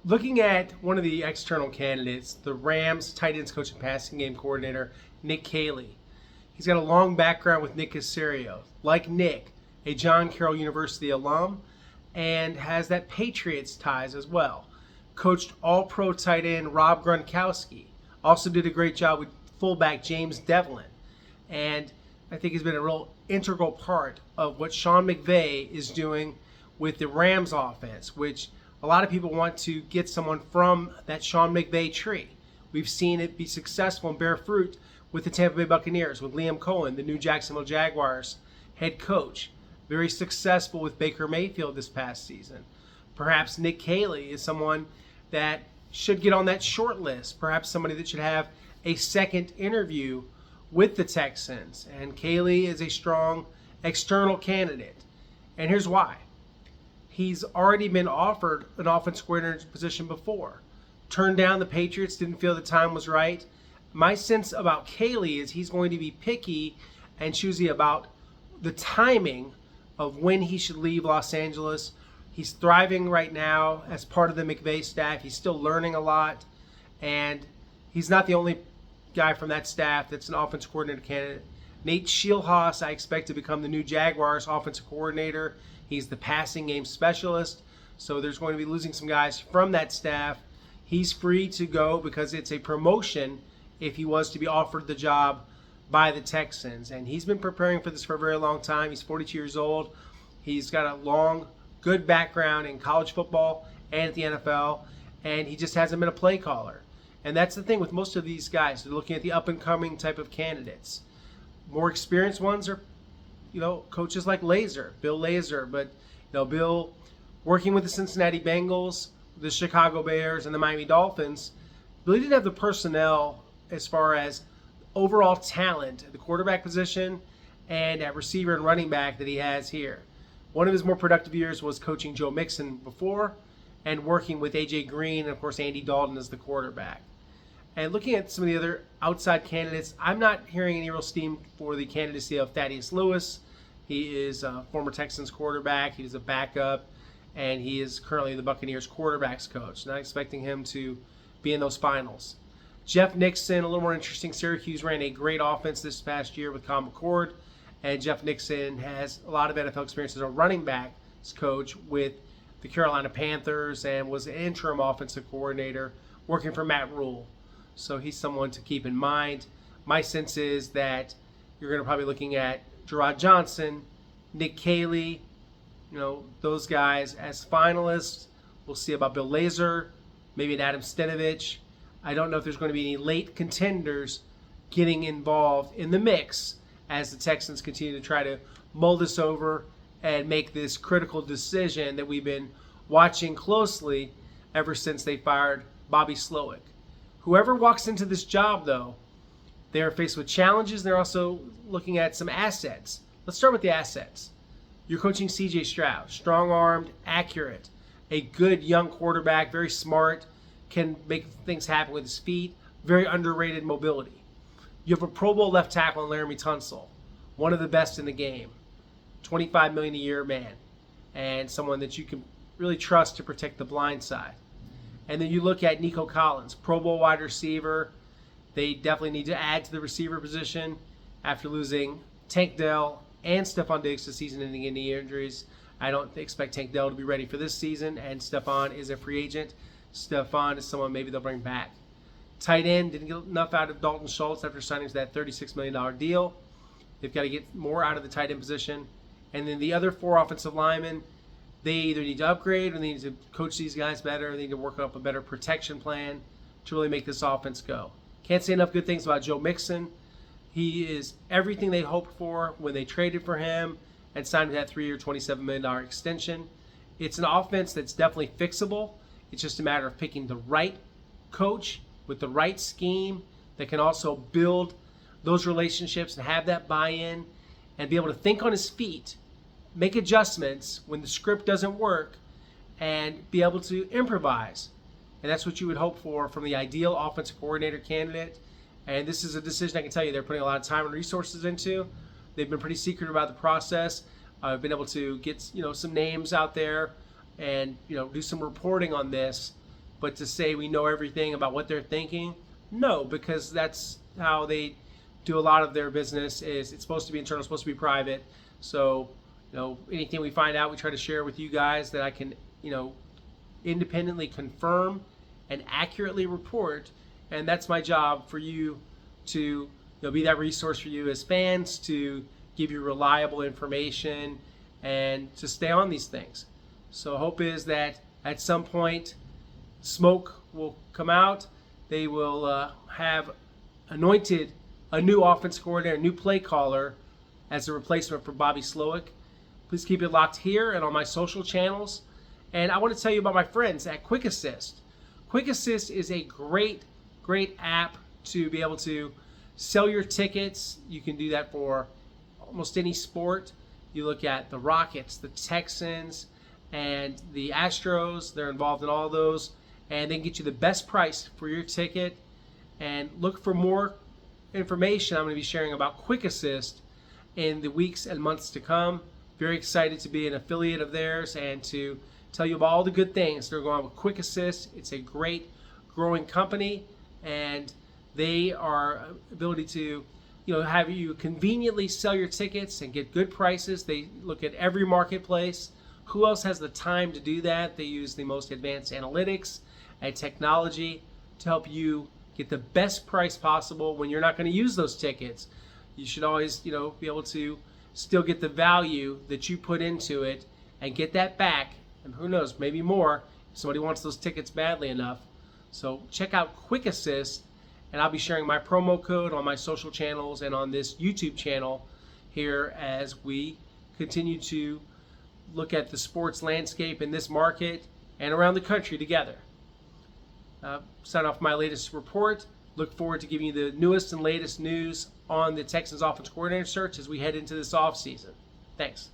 Looking at one of the external candidates, the Rams tight ends coach and passing game coordinator, Nick Caley. He's got a long background with Nick Caserio. Like Nick, a John Carroll University alum, and has that Patriots ties as well. Coached all-pro tight end Rob Gronkowski. Also did a great job with fullback James Devlin. And I think has been a real integral part of what Sean McVay is doing with the Rams offense, which a lot of people want to get someone from that Sean McVay tree. We've seen it be successful and bear fruit with the Tampa Bay Buccaneers, with Liam Cohen, the new Jacksonville Jaguars head coach. Very successful with Baker Mayfield this past season. Perhaps Nick Caley is someone that should get on that short list. Perhaps somebody that should have a second interview with the Texans. And Caley is a strong external candidate. And here's why. He's already been offered an offensive coordinator position before. Turned down the Patriots, didn't feel the time was right. My sense about Caley is he's going to be picky and choosy about the timing of when he should leave Los Angeles. He's thriving right now as part of the McVay staff. He's still learning a lot. And he's not the only guy from that staff that's an offensive coordinator candidate. Nate Scheelhaas, I expect to become the new Jaguars offensive coordinator. He's the passing game specialist. So there's going to be losing some guys from that staff. He's free to go because it's a promotion if he was to be offered the job by the Texans. And he's been preparing for this for a very long time. He's 42 years old. He's got a long, good background in college football and at the NFL. And he just hasn't been a play caller. And that's the thing with most of these guys. They're looking at the up-and-coming type of candidates. More experienced ones are, coaches like Bill Lazor. But, Bill working with the Cincinnati Bengals, the Chicago Bears, and the Miami Dolphins, really didn't have the personnel as far as overall talent at the quarterback position and at receiver and running back that he has here. One of his more productive years was coaching Joe Mixon before and working with A.J. Green and, of course, Andy Dalton as the quarterback. And looking at some of the other outside candidates, I'm not hearing any real steam for the candidacy of Thaddeus Lewis. He is a former Texans quarterback. He was a backup, and he is currently the Buccaneers quarterbacks coach. Not expecting him to be in those finals. Jeff Nixon, a little more interesting. Syracuse ran a great offense this past year with Kyle McCord, and Jeff Nixon has a lot of NFL experience as a running backs coach with the Carolina Panthers and was an interim offensive coordinator working for Matt Rule. So he's someone to keep in mind. My sense is that you're going to probably looking at Gerard Johnson, Nick Caley, those guys as finalists. We'll see about Bill Lazor, maybe an Adam Stenovich. I don't know if there's going to be any late contenders getting involved in the mix as the Texans continue to try to mull this over and make this critical decision that we've been watching closely ever since they fired Bobby Slowick. Whoever walks into this job, though, they are faced with challenges. They're also looking at some assets. Let's start with the assets. You're coaching C.J. Stroud, strong-armed, accurate, a good young quarterback, very smart, can make things happen with his feet, very underrated mobility. You have a Pro Bowl left tackle in Laramie Tunsil, one of the best in the game, $25 million a year man, and someone that you can really trust to protect the blind side. And then you look at Nico Collins, Pro Bowl wide receiver. They definitely need to add to the receiver position after losing Tank Dell and Stephon Diggs to season-ending knee injuries. I don't expect Tank Dell to be ready for this season, and Stephon is a free agent. Stephon is someone maybe they'll bring back. Tight end, didn't get enough out of Dalton Schultz after signing to that $36 million deal. They've got to get more out of the tight end position. And then the other four offensive linemen, they either need to upgrade or they need to coach these guys better. They need to work up a better protection plan to really make this offense go. Can't say enough good things about Joe Mixon. He is everything they hoped for when they traded for him and signed that 3-year, $27 million extension. It's an offense that's definitely fixable. It's just a matter of picking the right coach with the right scheme that can also build those relationships and have that buy-in and be able to think on his feet, make adjustments when the script doesn't work, and be able to improvise. And that's what you would hope for from the ideal offensive coordinator candidate. And this is a decision I can tell you they're putting a lot of time and resources into. They've been pretty secret about the process. I've been able to get some names out there and do some reporting on this But to say we know everything about what they're thinking, no, because that's how they do a lot of their business. Is it's supposed to be internal, supposed to be private. So, anything we find out, we try to share with you guys that I can, independently confirm and accurately report. And that's my job for you to, be that resource for you as fans, to give you reliable information and to stay on these things. So hope is that at some point smoke will come out. They will have anointed a new offense coordinator, a new play caller as a replacement for Bobby Slowick. Please keep it locked here and on my social channels. And I want to tell you about my friends at Quick Assist. Quick Assist is a great app to be able to sell your tickets. You can do that for almost any sport. You look at the Rockets, the Texans, and the Astros. They're involved in all those. And they can get you the best price for your ticket. And look for more information I'm going to be sharing about Quick Assist in the weeks and months to come. Very excited to be an affiliate of theirs and to tell you about all the good things that are going on with Quick Assist. It's a great growing company, and they are ability to have you conveniently sell your tickets and get good prices. They look at every marketplace. Who else has the time to do that? They use the most advanced analytics and technology to help you get the best price possible when you're not going to use those tickets. You should always, be able to still get the value that you put into it and get that back. And who knows, maybe more if somebody wants those tickets badly enough. So check out Quick Assist, and I'll be sharing my promo code on my social channels and on this YouTube channel here as we continue to look at the sports landscape in this market and around the country together. Sign off my latest report. Look forward to giving you the newest and latest news on the Texans offense coordinator search as we head into this offseason. Thanks.